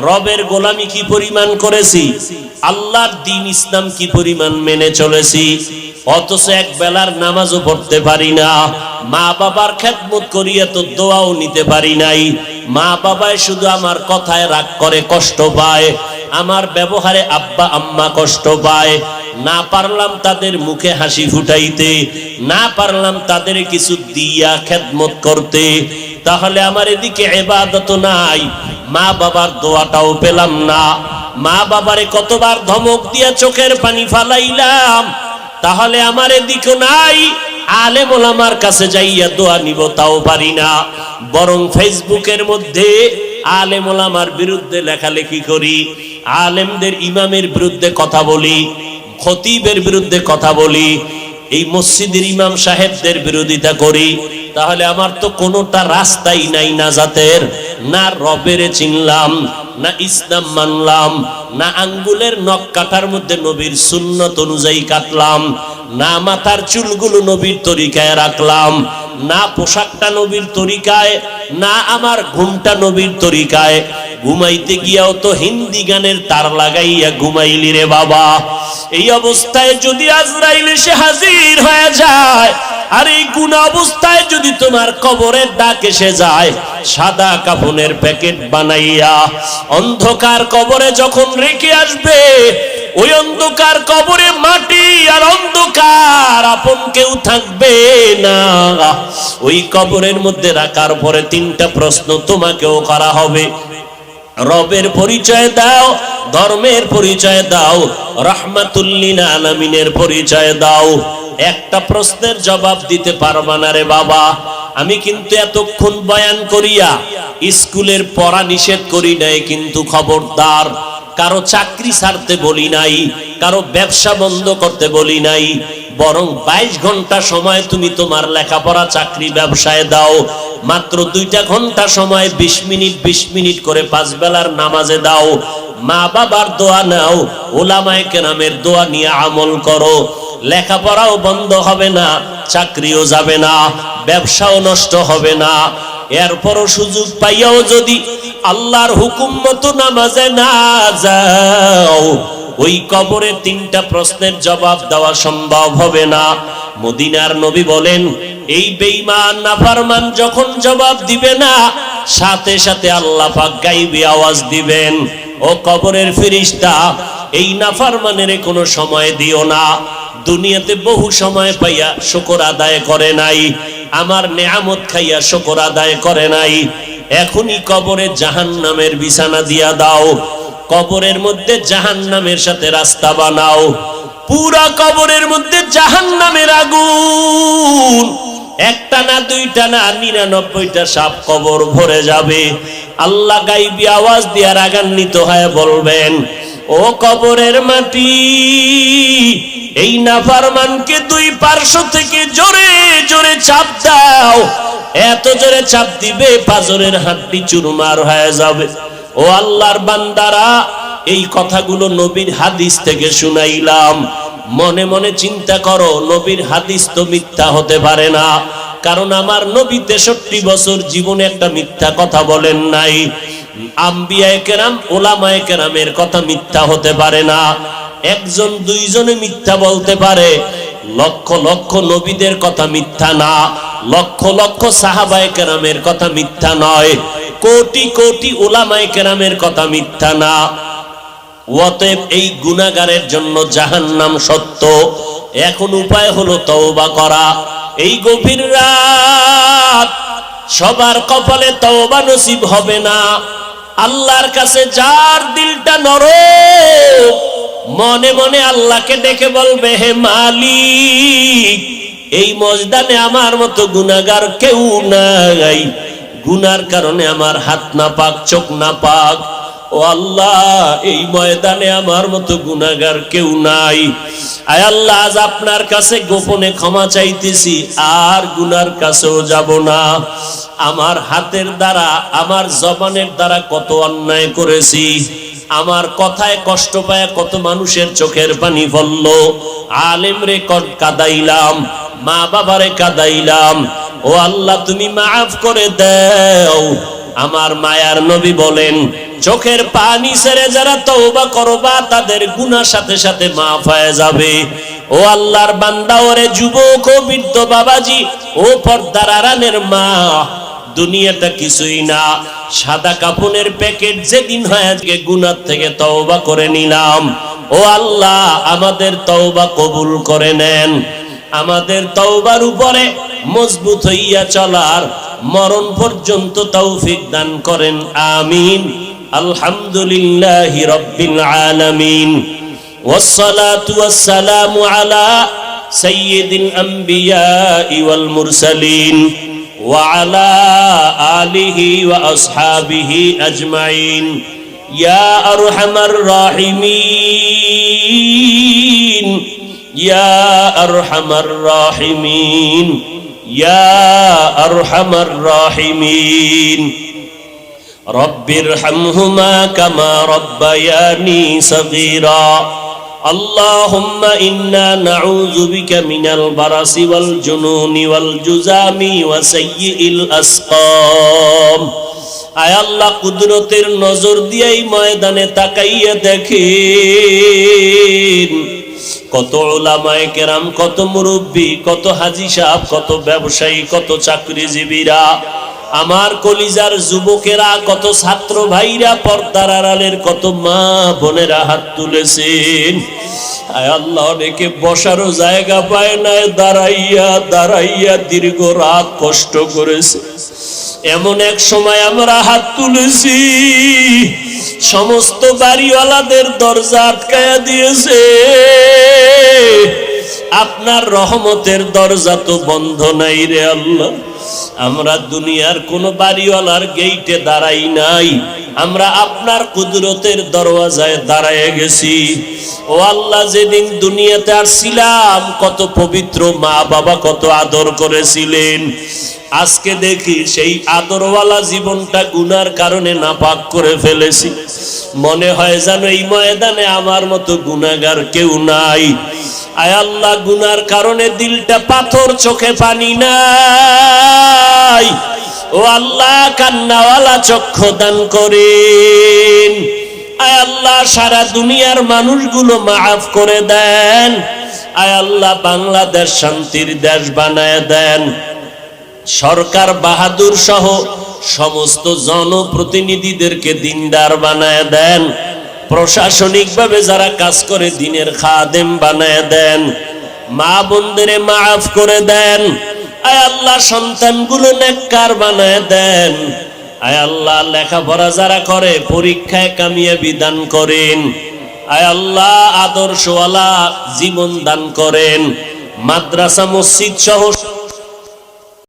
রবের গোলামি কি পরিমাণ করেছি, আল্লাহর দ্বীন ইসলাম কি পরিমাণ মেনে চলেছি, অথচ এক বেলার নামাজও পড়তে পারি না, মা বাবার খেদমত করিয়া তো দোয়াও নিতে পারি নাই। মা বাবায় শুধু আমার কথায় রাগ করে, কষ্ট পায়, আমার ব্যবহারে আব্বা আম্মা কষ্ট পায়। না পারলাম তাদের মুখে হাসি ফুটাইতে, না পারলাম তাদের কিছু দিয়া খেদমত করতে, তাহলে আমার এদিকে ইবাদত নাই, মা বাবার দোয়াটাও পেলাম না। মা বাবারে কতবার ধমক দিয়া চোখের পানি ফালাইলাম, তাহলে আমার এদিকে নাই, আলেম ওলামার কাছে যাইয়া দোয়া নিব তাও পারি না। বরং ফেসবুকের মধ্যে আলেম ওলামার বিরুদ্ধে লেখালেখি করি, আলেমদের ইমামের বিরুদ্ধে কথা বলি, খতিবের বিরুদ্ধে কথা বলি, এই মসজিদের ইমাম সাহেবদের বিরোধিতা করি। তাহলে আমার তো কোনোটা রাস্তাই নাই নাজাতের। না রবের চিনলাম, না ইসলাম মানলাম, না আঙ্গুলের নখ কাটার মধ্যে নবীর সুন্নত অনুযায়ী কাটলাম, না মাথার চুলগুলো নবীর তরিকায় রাখলাম, না পোশাকটা নবীর তরিকায়, না আমার ঘুমটা নবীর তরিকায়। ঘুমাইতে গিয়াও তো হিন্দি গানের তার লাগাইয়া ঘুমাইলি রে বাবা। এই অবস্থায় যদি আজরাইল এসে হাজির হয়ে যায়, আর এই গুনাহ অবস্থায় যদি তোমার কবরের ডাক এসে যায়, সাদা কাফনের প্যাকেট বানাইয়া অন্ধকার কবরে যখন রেখে আসবে, ওই অন্ধকার কবরে মাটি আর অন্ধকার, আপন কেউ থাকবে না। ওই কবরের মধ্যে রাখার পরে তিনটা প্রশ্ন তোমাকেও করা হবে। রবের পরিচয় দাও, ধর্মের পরিচয় দাও, রাহমাতুল লিল আলামিনের পরিচয় দাও। একটা প্রশ্নের জবাব দিতে পারবা না রে বাবা। আমি কিন্তু এতক্ষণ বয়ান করিয়া স্কুলের পড়া নিষেধ করি নাই, কিন্তু খবরদার কারো চাকরি ছাড়তে বলি নাই, কারো ব্যবসা বন্ধ করতে বলি নাই। বরং 22 ঘন্টা সময় তুমি তোমার লেখাপড়া চাকরি ব্যবসায় দাও, মাত্র 2টা ঘন্টা সময় 20 মিনিট 20 মিনিট করে 5 বেলার নামাজে দাও। মা বাবার দোয়া নাও, ওলামায়ে কেরামের দোয়া নিয়ে আমল করো। লেখাপড়াও বন্ধ হবে না, চাকরিও যাবে না, ব্যবসাও নষ্ট হবে না। এরপরও সুযোগ পাইয়াও যদি আল্লাহর হুকুম মতো নামাজে না যাও, ওই কবরে 3টা প্রশ্নের জবাব দেওয়া সম্ভব হবে না। মদিনার নবী বলেন, এই বেঈমান নাফরমান যখন জবাব দিবে না, সাথে সাথে আল্লাহ পাক গায়বী আওয়াজ দিবেন, ও কবরের ফেরেশতা, এই নাফরমানের কোনো সময় দিও না। দুনিয়াতে বহু সময় পাইয়া শুকর আদায় করে নাই, আমার নেয়ামত খাইয়া শুকর আদায় করে নাই, এখনই কবরে জাহান্নামের বিছানা দিয়া দাও, কবরের মধ্যে জাহান্নামের সাথে রাস্তা বানাও। পুরা কবরের মধ্যে জাহান্নামের আগুন, একটা না দুইটা না 99টা সাপ কবর ভরে যাবে। আল্লাহ গায়বী আওয়াজ দিয়ে রাগান্বিত হয়ে বলবেন, ও কবরের মাটি, এই নাফরমানকে 2 পার্শ্ব থেকে জোরে জোরে চাপ দাও। এত জোরে চাপ দিবে পাজরের হাড্ডি চুরমার হয়ে যাবে। ও আল্লাহর বান্দারা, এই কথাগুলো নবীর হাদিস থেকে শুনাইলাম। মনে মনে চিন্তা করো, নবীর হাদিস তো মিথ্যা হতে পারে না, কারণ আমার নবী 63 বছর জীবনে একটা মিথ্যা কথা বলেন নাই। আম্বিয়ায়ে কেরাম, ওলামায়ে কেরামের কথা মিথ্যা হতে পারে না। একজন দুইজনে মিথ্যা বলতে পারে, লক্ষ লক্ষ নবীদের কথা মিথ্যা না, লক্ষ লক্ষ সাহাবায়ে কেরামের কথা মিথ্যা নয়। কোটি কোটি উলামায়ে কেরামের কথা মিথ্যা না। অতএব এই গুনাহগারের জন্য জাহান্নাম সত্য। এখন উপায় হলো তওবা করা। এই গভীর রাত সবার কপালে তওবা নসিব হবে না। আল্লাহর কাছে যার দিলটা নরম, মনে মনে আল্লাহকে ডেকে বলবে, হে মালিক, এই ময়দানে আমার মতো গুনাহগার কেউ নাই। গুনার কারণে আমার হাত না পাক, চোখ না পাক। ও আল্লাহ, এই ময়দানে আমার মতো গুনাহগার কেউ নাই। আয় আল্লাহ, আজ আপনার কাছে গোপনে ক্ষমা চাইতেছি, আর গুনার কাছেও যাব না। আমার হাতের দ্বারা, আমার জবানের দ্বারা কত অন্যায় করেছি। আমার কথায় কষ্ট পায় কত মানুষের চোখের পানি পড়ল। আলেম রে কাদাইলাম, মা বাবারে কাদাইলাম। ও আল্লাহ, তুমি মাফ করে দাও। আমার মায়ার নবী বলেন, চোখের পানি ছেড়ে যারা তওবা করবা তাদের গুনাহ সাথে সাথে মাফ হয়ে যাবে। ও আল্লাহর বান্দা, ওরে যুবক ও বৃদ্ধ বাবাজি, ও পর্দার আড়ালের মা, দুনিয়াটা কিছুই না, সাদা কাপড়ের প্যাকেট। যেদিন হয় আজকে গুনাহ থেকে তওবা করে নিলাম। ও আল্লাহ, আমাদের তওবা কবুল করে নেন। আমাদের তওবার উপরে মজবুত হইয়া চলার মরণ পর্যন্ত তৌফিক দান করেন, আমিন। আলহামদুলিল্লাহি রাব্বিল আলামিন, ওয়াসসালাতু ওয়াসসালামু আলা সাইয়্যিদিল আমবিয়াই ওয়াল মুরসালিন ওয়া আলা আলিহি ওয়া আসহাবিহি আজমাইন। ইয়া আরহামার রাহিমিন, ইয়া আরহামার রাহিমিন, ইয়া আরহামার রাহিমিন। রব্বিরহামহুমা কামা রব্বায়ানি সগীরা। আল্লাহুম্মা ইন্না নাউযু বিকা মিনাল বারাসি ওয়াল জুনুনি ওয়াল জুজামি ওয়া সাইয়্যিল আসকাম। আয় আল্লাহ, কুদরতের নজর দিয়ে এই ময়দানে তাকাইয়া দেখেন কত উলামায়ে কেরাম, কত মুরব্বী, কত হাজী সাহেব, কত ব্যবসায়ী, কত চাকরিজীবীরা, আমার কলিজার যুবকেরা, কত ছাত্র ভাইরা, পর্দার আড়ালের কত মা বোনেরা হাত তুলেছেন। আয় আল্লাহ, অনেকে বসারও জায়গা পায় না, দাঁড়াইয়া দাঁড়াইয়া দীর্ঘ রাত কষ্ট করেছে। এমন এক সময় আমরা হাত তুলেছি, সমস্ত বাড়িওয়ালাদের দরজা আটকায়া দিয়েছে। আপনার রহমতের দরজা তো বন্ধ নাই রে আল্লাহ। আমরা দুনিয়ার কোন বাড়িওয়ালার গেইটে দাঁড়াই নাই, আমরা আপনার কুদরতের দরওয়াজায় দাঁড়ায় গেছি। ও আল্লাহ, যেদিন দুনিয়াতে আসছিলাম কত পবিত্র মা বাবা কত আদর করেছিলেন। আজকে দেখি সেই আদরওয়ালা জীবনটা গুনার কারণে নাপাক করে ফেলেছি। মনে হয় যেন এই ময়দানে আমার মতো গুনাহগার কেউ নাই। আয় আল্লাহ, গুনার কারণে দিলটা পাথর, চোখে পানি নাই। ও আল্লাহ, কান্নাওয়ালা চক্ষু দান করেন। আয় আল্লাহ, সারা দুনিয়ার মানুষগুলো মাফ করে দেন। আয় আল্লাহ, বাংলাদেশ শান্তির দেশ বানায় দেন। সরকার বাহাদুর সহ সমস্ত জনপ্রতিনিধিদেরকে দিনদার বানায় দেন। প্রশাসনিকভাবে যারা কাজ করে দিনের খাদেম বানায় দেন। মা বোনদের মাফ করে দেন। আয় আল্লাহ, সন্তানগুলো নেককার বানায় দেন। আয় আল্লাহ, লেখাপড়া যারা করে পরীক্ষায় কামিয়াবি দান করেন। আয় আল্লাহ, আদর্শওয়ালা জীবন দান করেন। মাদ্রাসা মসজিদ সহ